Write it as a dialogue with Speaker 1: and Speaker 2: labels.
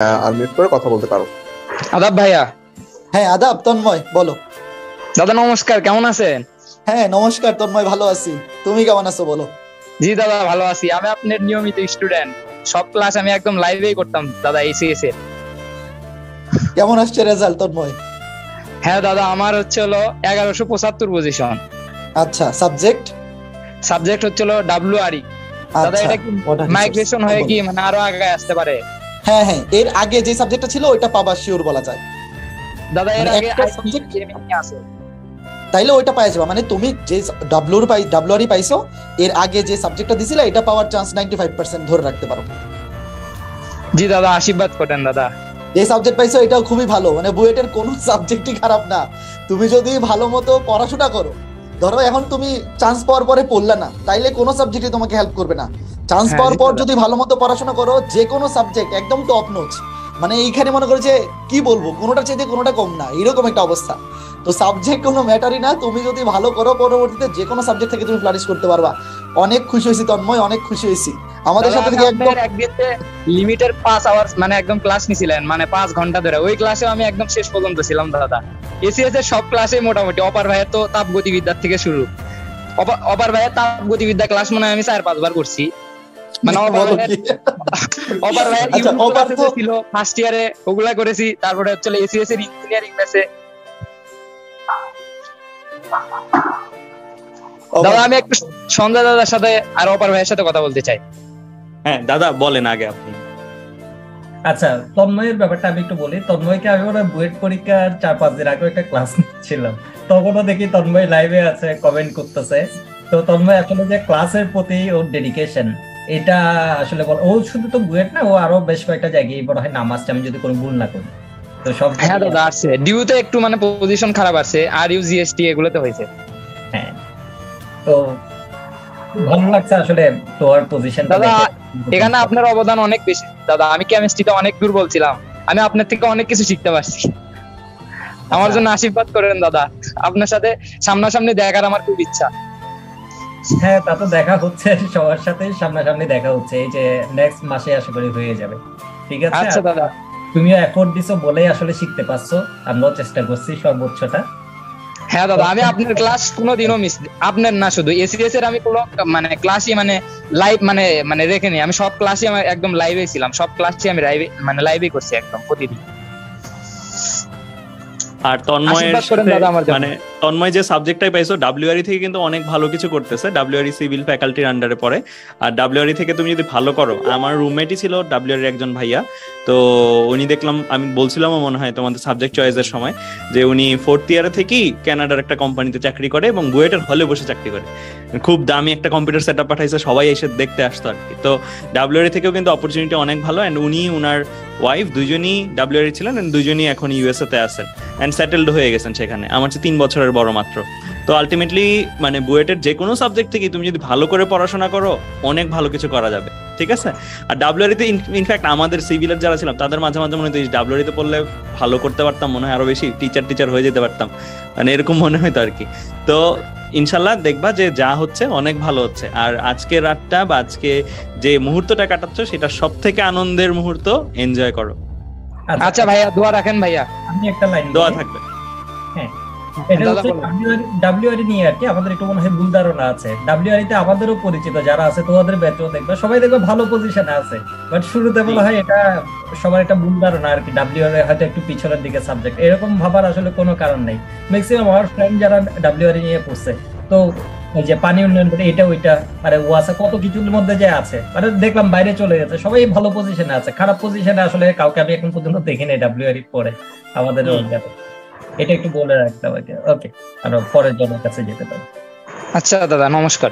Speaker 1: Unmute করে কথা বলতে পারো।
Speaker 2: আদাব ভাইয়া।
Speaker 3: হ্যাঁ আদাব তন্ময়, বলো।
Speaker 2: দাদা নমস্কার, কেমন আছেন?
Speaker 3: হ্যাঁ নমস্কার তন্ময়, ভালো আছি। তুমি কেমন আছো বলো?
Speaker 2: জি দাদা ভালো আছি। আমি আপনার নিয়মিত স্টুডেন্ট, সব ক্লাস আমি একদম লাইভেই করতাম দাদা এসিএস এর।
Speaker 3: কেমন আসছে রেজাল্ট তন্ময়?
Speaker 2: হ্যাঁ দাদা, আমার হচ্ছে হলো 1175 পজিশন।
Speaker 3: আচ্ছা, সাবজেক্ট?
Speaker 2: সাবজেক্ট হচ্ছে হলো ডাব্লিউআরই। দাদা
Speaker 3: আচ্ছা,
Speaker 2: এটা কি
Speaker 3: ওটা
Speaker 2: মাইগ্রেশন হয়ে কি মানে আরো আগে আসতে পারে?
Speaker 3: হ্যাঁ হ্যাঁ, এর আগে যে সাবজেক্টটা ছিল ওইটা পাবা, শিওর বলা যায়।
Speaker 2: দাদা এর
Speaker 3: মানে
Speaker 2: আগে
Speaker 3: একটা
Speaker 2: সাবজেক্ট
Speaker 3: subject-
Speaker 2: গেমিং আছে।
Speaker 3: তাইলে ওইটা পাই যাবা, মানে তুমি যে ডাব্লিউআরই পাইছো, এর আগে যে সাবজেক্টটা দিছিলে এটা পাওয়ার চান্স 95% ধরে রাখতে পারো।
Speaker 2: জি দাদা, আশীর্বাদ করেন দাদা।
Speaker 3: যে সাবজেক্ট পাইছো এটাও খুবই ভালো, মানে বুয়েটের কোনো সাবজেক্টই খারাপ না। তুমি যদি ভালো মতো পড়াশোনা করো, ধরো এখন তুমি চান্স পাওয়ার পরে পড়লে না, তাইলে কোনো সাবজেক্টই তোমাকে হেল্প করবে না। চান্স
Speaker 2: হ্যাঁ
Speaker 3: পাওয়ার
Speaker 2: জি
Speaker 3: পর
Speaker 2: দাদা।
Speaker 3: যদি ভালো মতো পড়াশোনা করো, যে কোনো সাবজেক্ট একদম টপ নোচ। মানে এইখানে মনে করো যে কি বলবো, কোনোটা চাইতে কোনোটা কম না, এরকম একটা অবস্থা। তো সাবজেক্ট কোনো ম্যাটারই না, তুমি যদি ভালো করো পরবর্তীতে যে কোনো সাবজেক্ট থেকে তুমি ফ্লারিশ করতে পারবা। অনেক খুশি হয়েছি তন্ময়, অনেক খুশি হয়েছি আমাদের
Speaker 2: দাদা
Speaker 3: সাথে
Speaker 2: আমি
Speaker 3: থেকে একদম।
Speaker 2: আপনার একদিনে লিমিটেড 5 আওয়ার্স মানে একদম ক্লাস নিছিলেন, মানে 5 ঘন্টা ধরে। ওই ক্লাসে আমি একদম শেষ পর্যন্ত ছিলাম দাদা। এসিএস এর সব ক্লাসে মোটামুটি, অপার ভাইয়ের তো তাপগতিবিদ্যার থেকে শুরু। অপার ভাইয়ের তাপগতিবিদ্যা ক্লাস মনে হয় আমি 4-5 বার করছি। মানে
Speaker 3: বলো কি?
Speaker 2: অপার ভাইয়ের
Speaker 3: আচ্ছা,
Speaker 2: ইউনিট
Speaker 3: অপার
Speaker 2: ক্লাসে
Speaker 3: তো
Speaker 2: ছিল ফার্স্ট ইয়ারে, ওগুলা করেছি। তারপরে হচ্ছে এসিএস এর ইঞ্জিনিয়ারিং ক্লাসে। দাদা আমি একটু সন্ধ্যা দাদার সাথে আর অপার ভাইয়ের সাথে কথা বলতে চাই।
Speaker 4: হ্যাঁ দাদা বলেন আগে আপনি।
Speaker 5: আচ্ছা, তন্ময়ের ব্যাপারটা আমি একটু বলি। তন্ময়কে আমি মনে হয় বুয়েট পরীক্ষার 4-5 দিন আগে একটা ক্লাস নিচ্ছিলাম, তখনও দেখি তন্ময় লাইভে আছে, কমেন্ট করতেছে। তো তন্ময় আসলে যে ক্লাসের প্রতি ওর ডেডিকেশন, এটা আসলে ও শুধু তো বুয়েট না, ও আরো বেশ কয়েকটা জায়গায় মনে হয় নাম আসছে, আমি যদি কোনো ভুল না করি। তো সব
Speaker 2: হ্যাঁ দাদা আসছে, ডিউতে একটু মানে পজিশন খারাপ আসছে, আর ইউ জিএসটি এগুলোতে হয়েছে।
Speaker 5: হ্যাঁ, তো ভালো লাগছে আসলে তোমার পজিশনটা
Speaker 2: দাদা
Speaker 5: দেখে।
Speaker 2: এখানে আপনার অবদান অনেক বেশি দাদা। আমি কেমিস্ট্রিতে অনেক দুর্বল ছিলাম, আমি আপনার থেকে অনেক কিছু শিখতে পারছি। আমার জন্য আশীর্বাদ করেন দাদা। আপনার সাথে সামনাসামনি দেখার আমার খুব ইচ্ছা।
Speaker 5: হ্যাঁ, তা তো দেখা হচ্ছে, সবার সাথে সামনাসামনি দেখা হচ্ছে। এই যে নেক্সট মাসে আশা করি হয়ে যাবে। ঠিক আছে,
Speaker 2: আচ্ছা দাদা।
Speaker 5: তুমিও এফোর্ট দিছো বলেই আসলে শিখতে পারছো, আমরাও চেষ্টা করছি সর্বোচ্চটা।
Speaker 2: হ্যাঁ দাদা, আমি আপনার ক্লাস কোনোদিনও মিস, আপনার না শুধু এসিএস এর আমি কোনো মানে ক্লাসই মানে লাইভ মানে মানে রেখে নি। আমি সব ক্লাসই আমি একদম লাইভে ছিলাম, সব ক্লাসই আমি লাইভে মানে লাইভে করছি একদম প্রতিদিন।
Speaker 4: আর তন্ময়ের
Speaker 2: আশীর্বাদ করেন
Speaker 4: সাথে
Speaker 2: দাদা আমার জন্য।
Speaker 4: মানে তন্ময় যে সাবজেক্টটাই পাইছো ডাব্লিউআরই থেকে কিন্তু অনেক ভালো কিছু করতেছে। ডাব্লিউআরই সিভিল ফ্যাকাল্টির আন্ডারে পড়ে। আর ডাব্লিউআরই থেকে তুমি যদি ভালো করো, আমার রুমমেটই ছিল ডাব্লিউআরই একজন ভাইয়া। তো উনি দেখলাম, আমি বলছিলামও মনে হয় তোমাদের সাবজেক্ট চয়েসের সময়, যে উনি 4th ইয়ারে থেকেই কানাডার একটা কোম্পানিতে চাকরি করে এবং বুয়েটের হলে বসে চাকরি করে। খুব দামি একটা কম্পিউটার সেটআপ পাঠাইছে, সবাই এসে দেখতে আসতো আর কি। তো ডাব্লিউআরই থেকেও কিন্তু অপরচুনিটি অনেক ভালো। এন্ড উনি উনার ওয়াইফ দুজনই ডাব্লিউআরই ছিলেন, এন্ড দুজনই এখন ইউএসএ তে আছেন এন্ড সেটেলড হয়ে গেছেন সেখানে। আমার চেয়ে 3 বছরের বড় মাত্র। তো আলটিমেটলি মানে বুয়েটের যে কোনো সাবজেক্ট থেকে তুমি যদি ভালো করে পড়াশোনা করো, অনেক ভালো কিছু করা যাবে। ঠিক আছে। আর ডাব্লিউআরই তে ইনফ্যাক্ট আমাদের সিভিলের যারা ছিলাম তাদের মাঝে মাঝে মনে হতো ডাব্লিউআরই তে পড়লে ভালো করতে পারতাম, মনে হয় আরো বেশি টিচার হয়ে যেতে পারতাম, মানে এরকম মনে হতো আর কি। তো ইনশাল্লাহ দেখবা যে যা হচ্ছে অনেক ভালো হচ্ছে। আর আজকে রাতটা বা আজকে যে মুহূর্তটা কাটাচ্ছ সেটা সব থেকে আনন্দের মুহূর্ত, এনজয় করো।
Speaker 2: আচ্ছা ভাইয়া, দোয়া রাখেন ভাইয়া।
Speaker 5: আমি একটা লাইন
Speaker 4: দোয়া থাকবে।
Speaker 5: হ্যাঁ, এটা
Speaker 2: দাদা
Speaker 5: হচ্ছে
Speaker 2: বলেন।
Speaker 5: ডাব্লিউআরই নিয়ে আর কি আমাদের একটু মনে হয় ভুল ধারণা আছে। ডাব্লিউআরই তে আমাদেরও পরিচিত যারা আছে, তোমাদের ব্যাচও দেখবে, সবাই দেখবে ভালো পজিশনে আছে। বাট শুরুতে বলা হয় এটা সবার একটা ভুল ধারণা আর কি, ডাব্লিউআরই হয়তো একটু পিছনের দিকে সাবজেক্ট, এরকম ভাবার আসলে কোনো কারণ নেই। ম্যাক্সিমাম আমার ফ্রেন্ড যারা ডাব্লিউআরই নিয়ে পড়ছে, তো ওই যে পানি উন্নয়ন করে এটা ওইটা, মানে ওয়াসা কত কিছুর মধ্যে যে আছে, মানে দেখলাম বাইরে চলে গেছে, সবাই ভালো পজিশনে আছে। খারাপ পজিশনে আসলে কাউকে আমি এখন পর্যন্ত দেখিনি ডাব্লিউআরই পড়ে আমাদের অভিজ্ঞতা। এটা একটু বলে রাখতাম আর কি। ওকে, আর পরের জনের কাছে যেতে পারি।
Speaker 2: আচ্ছা দাদা, নমস্কার।